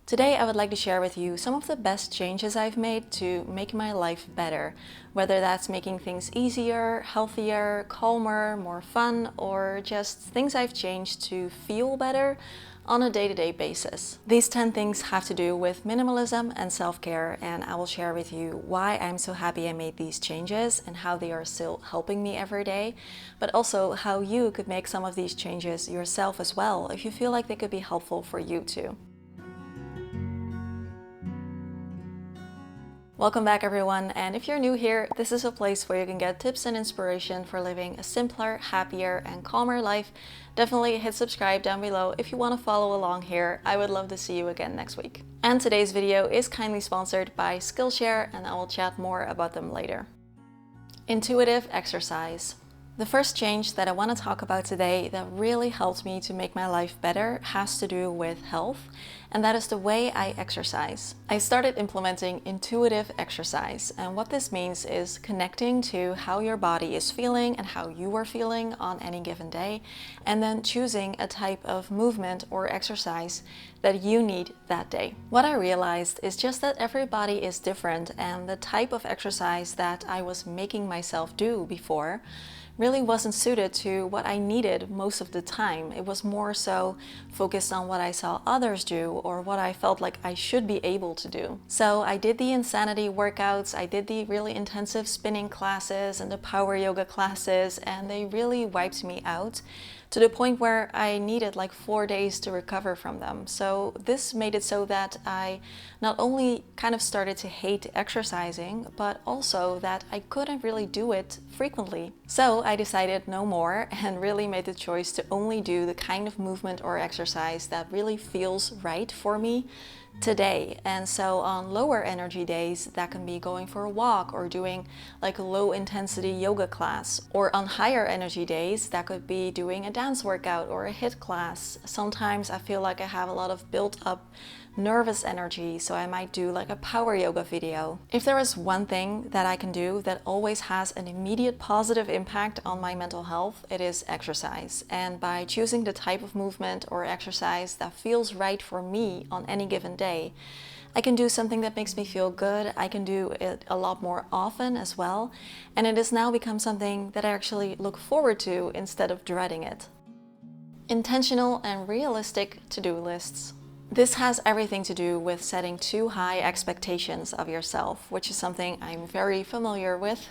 Today I would like to share with you some of the best changes I've made to make my life better, whether that's making things easier, healthier, calmer, more fun, or just things I've changed to feel better on a day-to-day basis. These 10 things have to do with minimalism and self-care, and I will share with you why I'm so happy I made these changes and how they are still helping me every day, but also how you could make some of these changes yourself as well if you feel like they could be helpful for you too. Welcome back everyone, and if you're new here, this is a place where you can get tips and inspiration for living a simpler, happier, and calmer life. Definitely hit subscribe down below if you want to follow along here. I would love to see you again next week. And today's video is kindly sponsored by Skillshare, and I will chat more about them later. Intuitive exercise. The first change that I want to talk about today that really helped me to make my life better has to do with health, and that is the way I exercise. I started implementing intuitive exercise, and what this means is connecting to how your body is feeling and how you are feeling on any given day, and then choosing a type of movement or exercise that you need that day. What I realized is just that everybody is different, and the type of exercise that I was making myself do before really wasn't suited to what I needed most of the time. It was more so focused on what I saw others do or what I felt like I should be able to do. So I did the insanity workouts, I did the really intensive spinning classes and the power yoga classes, and they really wiped me out to the point where I needed like 4 days to recover from them. So this made it so that I not only kind of started to hate exercising, but also that I couldn't really do it frequently. So I decided no more and really made the choice to only do the kind of movement or exercise that really feels right for me today. And so on lower energy days, that can be going for a walk or doing like a low intensity yoga class, or on higher energy days that could be doing a dance workout or a HIIT class. Sometimes I feel like I have a lot of built up nervous energy, so I might do like a power yoga video. If there is one thing that I can do that always has an immediate positive impact on my mental health, it is exercise. And by choosing the type of movement or exercise that feels right for me on any given day, I can do something that makes me feel good. I can do it a lot more often as well, and it has now become something that I actually look forward to instead of dreading it. Intentional and realistic to-do lists. This has everything to do with setting too high expectations of yourself, which is something I'm very familiar with.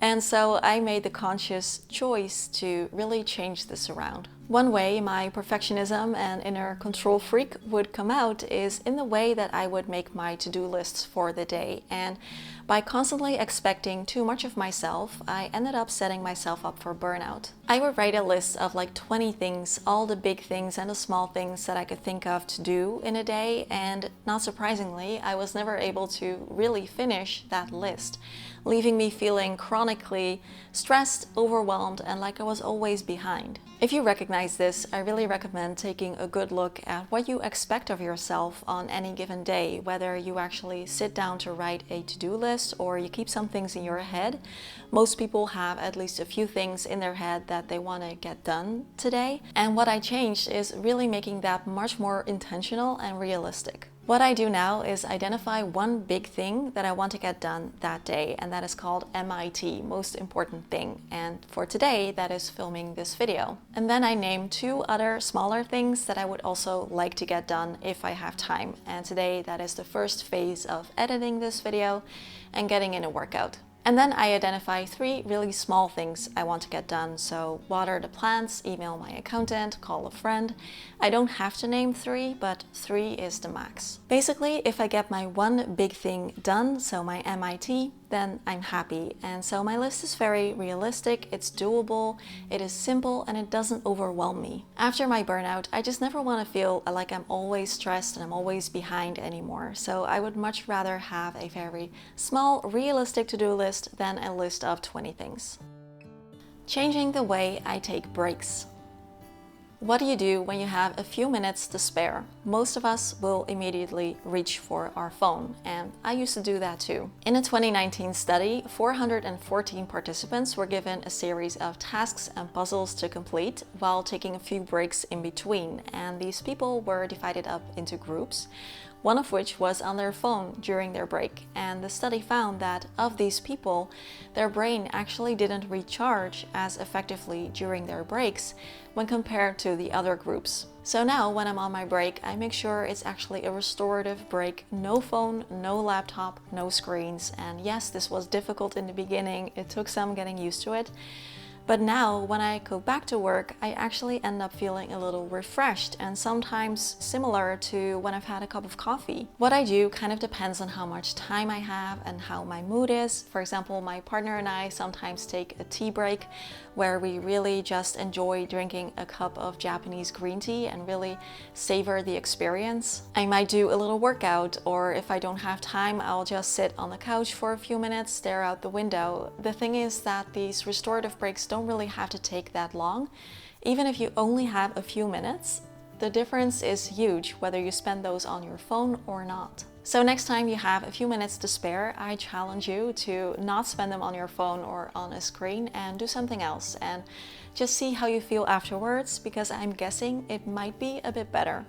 And so I made the conscious choice to really change this around. One way my perfectionism and inner control freak would come out is in the way that I would make my to-do lists for the day. And by constantly expecting too much of myself, I ended up setting myself up for burnout. I would write a list of like 20 things, all the big things and the small things that I could think of to do in a day, and not surprisingly, I was never able to really finish that list, leaving me feeling chronically stressed, overwhelmed, and like I was always behind. If you recognize this, I really recommend taking a good look at what you expect of yourself on any given day, whether you actually sit down to write a to-do list or you keep some things in your head. Most people have at least a few things in their head that they want to get done today. And what I changed is really making that much more intentional and realistic. What I do now is identify one big thing that I want to get done that day, and that is called MIT, most important thing. And for today, that is filming this video. And then I name 2 other smaller things that I would also like to get done if I have time. And today, that is the first phase of editing this video and getting in a workout. And then I identify 3 really small things I want to get done. So water the plants, email my accountant, call a friend. I don't have to name 3, but 3 is the max. Basically, if I get my one big thing done, so my MIT, then I'm happy. And so my list is very realistic, it's doable, it is simple, and it doesn't overwhelm me. After my burnout, I just never want to feel like I'm always stressed and I'm always behind anymore. So I would much rather have a very small, realistic to-do list than a list of 20 things. Changing the way I take breaks. What do you do when you have a few minutes to spare? Most of us will immediately reach for our phone, and I used to do that too. In a 2019 study, 414 participants were given a series of tasks and puzzles to complete while taking a few breaks in between, and these people were divided up into groups one of which was on their phone during their break. And the study found that of these people, their brain actually didn't recharge as effectively during their breaks when compared to the other groups. So now when I'm on my break, I make sure it's actually a restorative break. No phone, no laptop, no screens. And yes, this was difficult in the beginning. It took some getting used to it. But now when I go back to work, I actually end up feeling a little refreshed and sometimes similar to when I've had a cup of coffee. What I do kind of depends on how much time I have and how my mood is. For example, my partner and I sometimes take a tea break where we really just enjoy drinking a cup of Japanese green tea and really savor the experience. I might do a little workout, or if I don't have time, I'll just sit on the couch for a few minutes, stare out the window. The thing is that these restorative breaks don't really have to take that long. Even if you only have a few minutes, the difference is huge whether you spend those on your phone or not. So next time you have a few minutes to spare, I challenge you to not spend them on your phone or on a screen and do something else and just see how you feel afterwards, because I'm guessing it might be a bit better.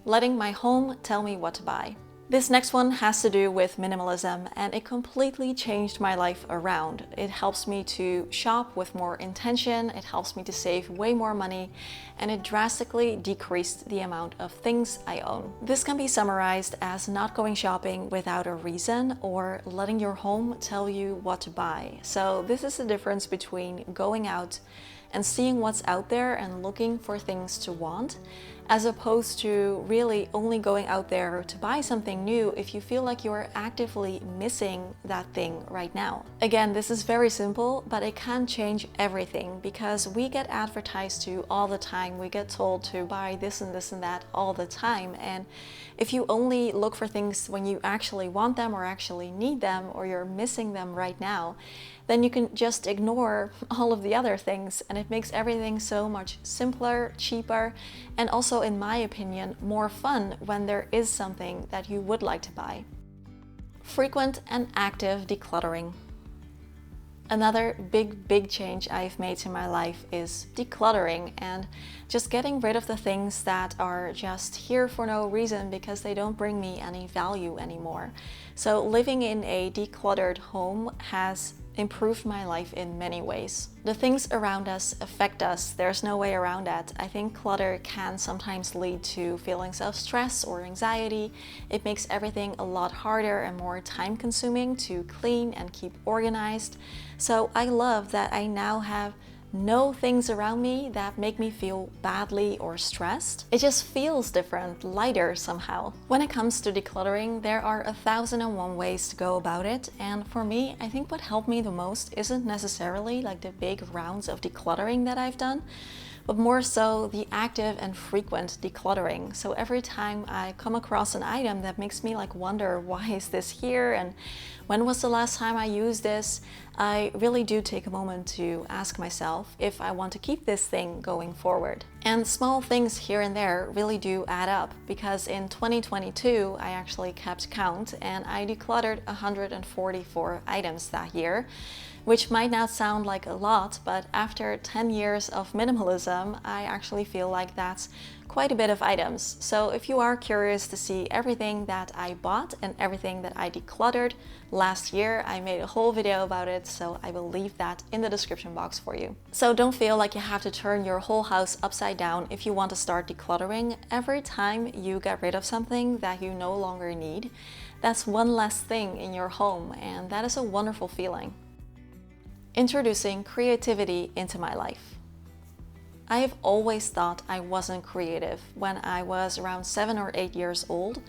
Letting my home tell me what to buy. This next one has to do with minimalism, and it completely changed my life around. It helps me to shop with more intention, it helps me to save way more money, and it drastically decreased the amount of things I own. This can be summarized as not going shopping without a reason, or letting your home tell you what to buy. So this is the difference between going out and seeing what's out there and looking for things to want, as opposed to really only going out there to buy something new if you feel like you're actively missing that thing right now. Again, this is very simple, but it can change everything, because we get advertised to all the time. We get told to buy this and this and that all the time. And if you only look for things when you actually want them or actually need them, or you're missing them right now, then you can just ignore all of the other things, and it makes everything so much simpler, cheaper, and also, in my opinion, more fun when there is something that you would like to buy. Frequent and active decluttering. Another big change I've made to my life is decluttering and just getting rid of the things that are just here for no reason because they don't bring me any value anymore. So living in a decluttered home has improved my life in many ways. The things around us affect us. There's no way around that. I think clutter can sometimes lead to feelings of stress or anxiety. It makes everything a lot harder and more time consuming to clean and keep organized. So I love that I now have no things around me that make me feel badly or stressed. It just feels different, lighter somehow. When it comes to decluttering, there are 1,001 ways to go about it, and for me, I think what helped me the most isn't necessarily like the big rounds of decluttering that I've done, but more so the active and frequent decluttering. So every time I come across an item that makes me like wonder, why is this here and when was the last time I used this, I really do take a moment to ask myself if I want to keep this thing going forward. And small things here and there really do add up, because in 2022 I actually kept count and I decluttered 144 items that year, which might not sound like a lot, but after 10 years of minimalism, I actually feel like that's quite a bit of items. So if you are curious to see everything that I bought and everything that I decluttered last year, I made a whole video about it, so I will leave that in the description box for you. So don't feel like you have to turn your whole house upside down if you want to start decluttering. Every time you get rid of something that you no longer need, that's one less thing in your home, and that is a wonderful feeling. Introducing creativity into my life. I have always thought I wasn't creative. When I was around 7 or 8 years old,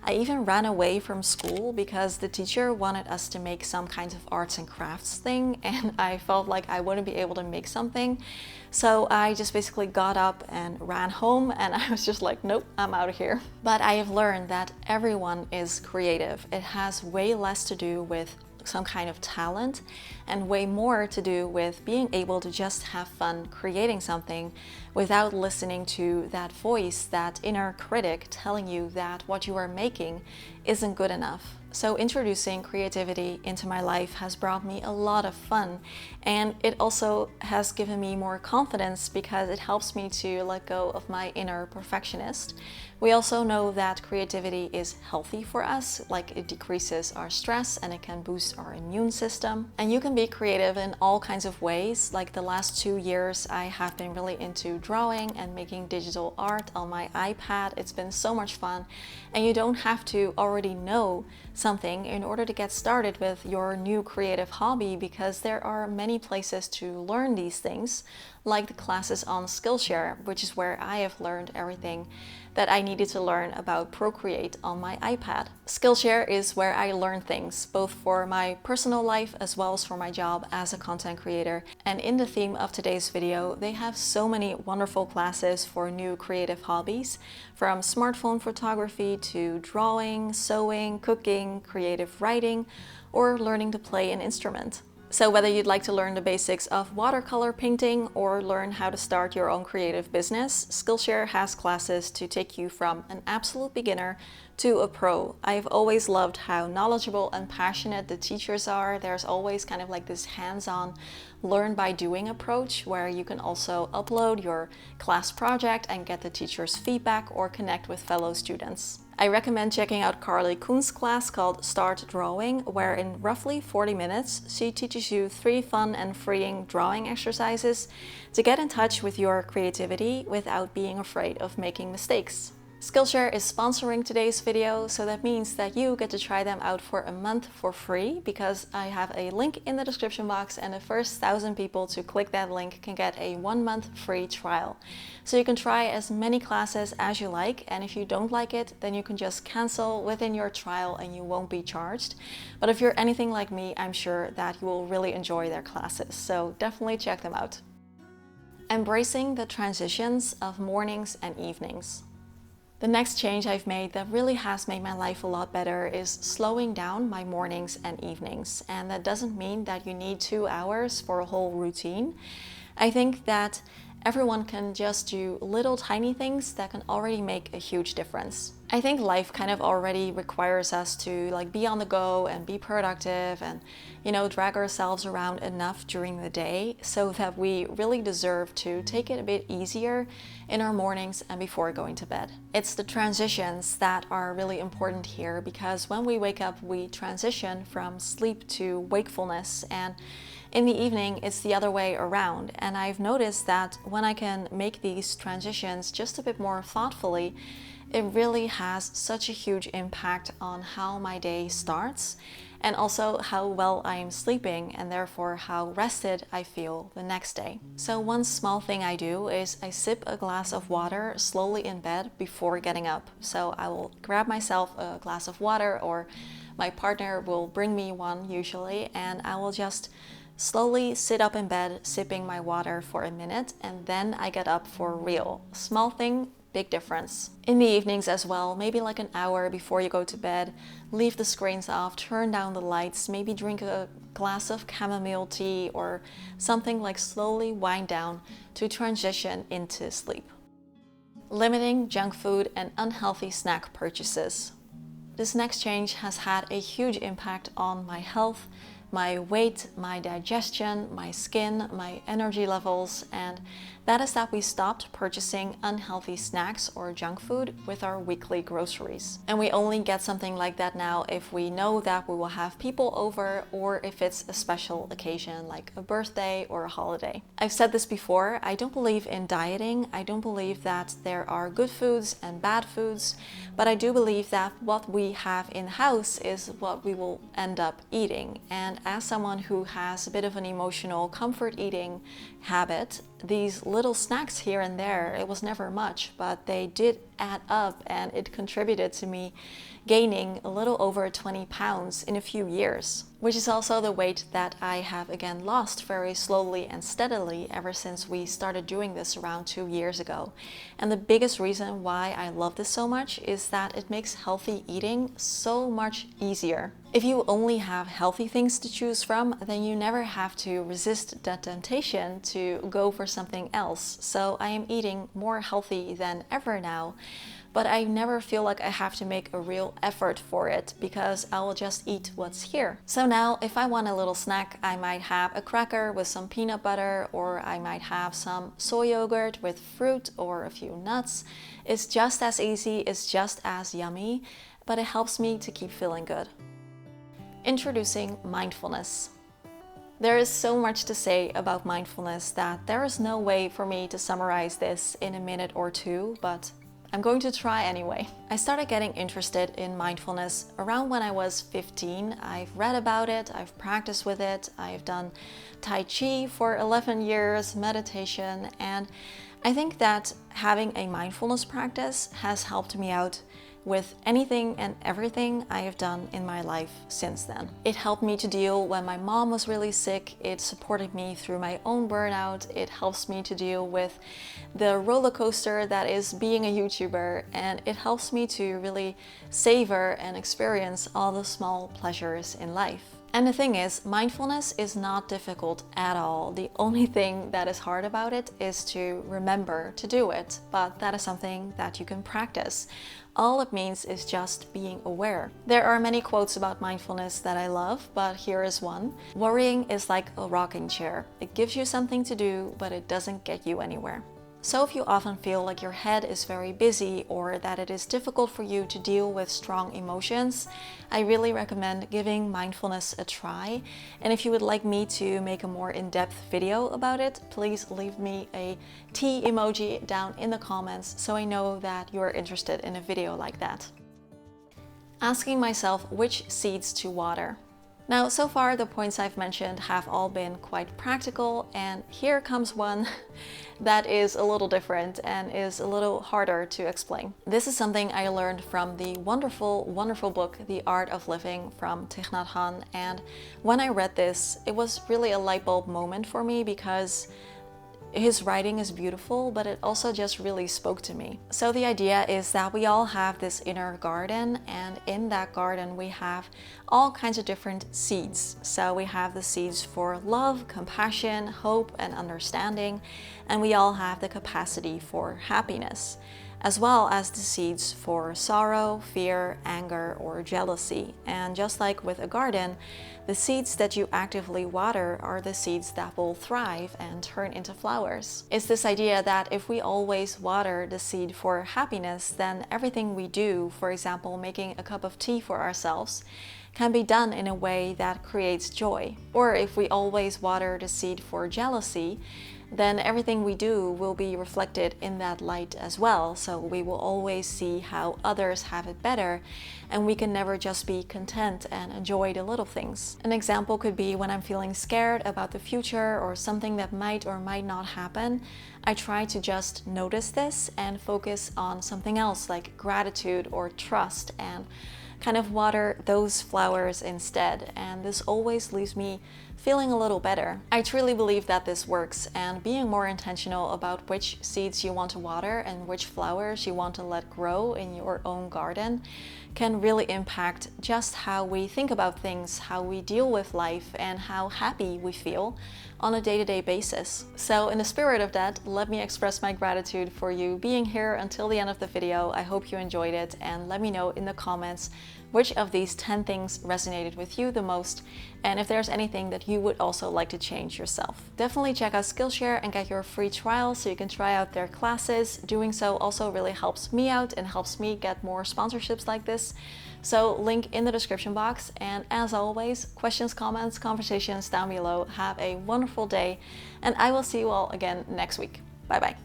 I even ran away from school because the teacher wanted us to make some kinds of arts and crafts thing, and I felt like I wouldn't be able to make something. So I just basically got up and ran home, and I was just like, nope, I'm out of here. But I have learned that everyone is creative. It has way less to do with some kind of talent and way more to do with being able to just have fun creating something without listening to that voice, that inner critic telling you that what you are making isn't good enough. So introducing creativity into my life has brought me a lot of fun, and it also has given me more confidence because it helps me to let go of my inner perfectionist. We also know that creativity is healthy for us, like it decreases our stress and it can boost our immune system. And you can be creative in all kinds of ways. Like the last 2 years, I have been really into drawing and making digital art on my iPad. It's been so much fun, and you don't have to already know something in order to get started with your new creative hobby, because there are many places to learn these things, like the classes on Skillshare, which is where I have learned everything that I needed to learn about Procreate on my iPad. Skillshare is where I learn things, both for my personal life as well as for my job as a content creator. And in the theme of today's video, they have so many wonderful classes for new creative hobbies, from smartphone photography to drawing, sewing, cooking, creative writing, or learning to play an instrument. So whether you'd like to learn the basics of watercolor painting or learn how to start your own creative business, Skillshare has classes to take you from an absolute beginner to a pro. I've always loved how knowledgeable and passionate the teachers are. There's always kind of like this hands-on learn by doing approach where you can also upload your class project and get the teacher's feedback or connect with fellow students. I recommend checking out Carly Koon's class called Start Drawing, where in roughly 40 minutes, she teaches you 3 fun and freeing drawing exercises to get in touch with your creativity without being afraid of making mistakes. Skillshare is sponsoring today's video, so that means that you get to try them out for a month for free, because I have a link in the description box, and the first 1,000 people to click that link can get a 1-month free trial. So you can try as many classes as you like, and if you don't like it, then you can just cancel within your trial and you won't be charged. But if you're anything like me, I'm sure that you will really enjoy their classes, so definitely check them out. Embracing the transitions of mornings and evenings. The next change I've made that really has made my life a lot better is slowing down my mornings and evenings. And that doesn't mean that you need 2 hours for a whole routine. I think that everyone can just do little tiny things that can already make a huge difference. I think life kind of already requires us to like be on the go and be productive and, drag ourselves around enough during the day, so that we really deserve to take it a bit easier in our mornings and before going to bed. It's the transitions that are really important here, because when we wake up, we transition from sleep to wakefulness, and in the evening, it's the other way around. And I've noticed that when I can make these transitions just a bit more thoughtfully, it really has such a huge impact on how my day starts, and also how well I am sleeping, and therefore how rested I feel the next day. So one small thing I do is I sip a glass of water slowly in bed before getting up. So I will grab myself a glass of water, or my partner will bring me one usually, and I will just slowly sit up in bed sipping my water for a minute, and then I get up for real. Small thing, big difference. In the evenings as well, maybe like an hour before you go to bed, leave the screens off, turn down the lights, maybe drink a glass of chamomile tea or something, like slowly wind down to transition into sleep. Limiting junk food and unhealthy snack purchases. This next change has had a huge impact on my health, my weight, my digestion, my skin, my energy levels, and that is that we stopped purchasing unhealthy snacks or junk food with our weekly groceries. And we only get something like that now if we know that we will have people over, or if it's a special occasion like a birthday or a holiday. I've said this before, I don't believe in dieting. I don't believe that there are good foods and bad foods, but I do believe that what we have in-house is what we will end up eating. And as someone who has a bit of an emotional comfort eating habit, these little snacks here and there, it was never much, but they did add up, and it contributed to me gaining a little over 20 pounds in a few years. which is also the weight that I have again lost very slowly and steadily ever since we started doing this around 2 years ago. And the biggest reason why I love this so much is that it makes healthy eating so much easier. If you only have healthy things to choose from, then you never have to resist the temptation to go for something else. So I am eating more healthy than ever now, but I never feel like I have to make a real effort for it because I will just eat what's here. So now if I want a little snack, I might have a cracker with some peanut butter, or I might have some soy yogurt with fruit or a few nuts. It's just as easy, it's just as yummy, but it helps me to keep feeling good. Introducing mindfulness. There is so much to say about mindfulness that there is no way for me to summarize this in a minute or two, but I'm going to try anyway. I started getting interested in mindfulness around when I was 15. I've read about it, I've practiced with it, I've done Tai Chi for 11 years, meditation, and I think that having a mindfulness practice has helped me out with anything and everything I have done in my life since then. It helped me to deal when my mom was really sick, it supported me through my own burnout, it helps me to deal with the roller coaster that is being a YouTuber, and it helps me to really savor and experience all the small pleasures in life. And the thing is, mindfulness is not difficult at all. The only thing that is hard about it is to remember to do it, but that is something that you can practice. All it means is just being aware. There are many quotes about mindfulness that I love, but here is one. Worrying is like a rocking chair. It gives you something to do, but it doesn't get you anywhere. So if you often feel like your head is very busy or that it is difficult for you to deal with strong emotions, I really recommend giving mindfulness a try. And if you would like me to make a more in-depth video about it, please leave me a tea emoji down in the comments so I know that you are interested in a video like that. Asking myself which seeds to water. Now, so far the points I've mentioned have all been quite practical, and here comes one that is a little different and is a little harder to explain. This is something I learned from the wonderful, wonderful book, The Art of Living from Thich Nhat Hanh, and when I read this, it was really a light bulb moment for me because his writing is beautiful, but it also just really spoke to me. So the idea is that we all have this inner garden, and in that garden we have all kinds of different seeds. So we have the seeds for love, compassion, hope, and understanding, and we all have the capacity for happiness, as well as the seeds for sorrow, fear, anger, or jealousy. And just like with a garden, the seeds that you actively water are the seeds that will thrive and turn into flowers. It's this idea that if we always water the seed for happiness, then everything we do, for example, making a cup of tea for ourselves, can be done in a way that creates joy. Or if we always water the seed for jealousy, then everything we do will be reflected in that light as well. So we will always see how others have it better, and we can never just be content and enjoy the little things. An example could be when I'm feeling scared about the future or something that might or might not happen, I try to just notice this and focus on something else like gratitude or trust, and kind of water those flowers instead, and this always leaves me feeling a little better. I truly believe that this works, and being more intentional about which seeds you want to water and which flowers you want to let grow in your own garden can really impact just how we think about things, how we deal with life, and how happy we feel on a day-to-day basis. So in the spirit of that, let me express my gratitude for you being here until the end of the video. I hope you enjoyed it, and let me know in the comments which of these 10 things resonated with you the most, and if there's anything that you would also like to change yourself. Definitely check out Skillshare and get your free trial so you can try out their classes. Doing so also really helps me out and helps me get more sponsorships like this. So link in the description box, and as always, questions, comments, conversations down below. Have a wonderful day, and I will see you all again next week. Bye bye.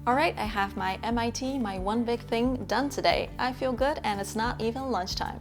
Alright, I have my MIT, my one big thing, done today. I feel good, and it's not even lunchtime.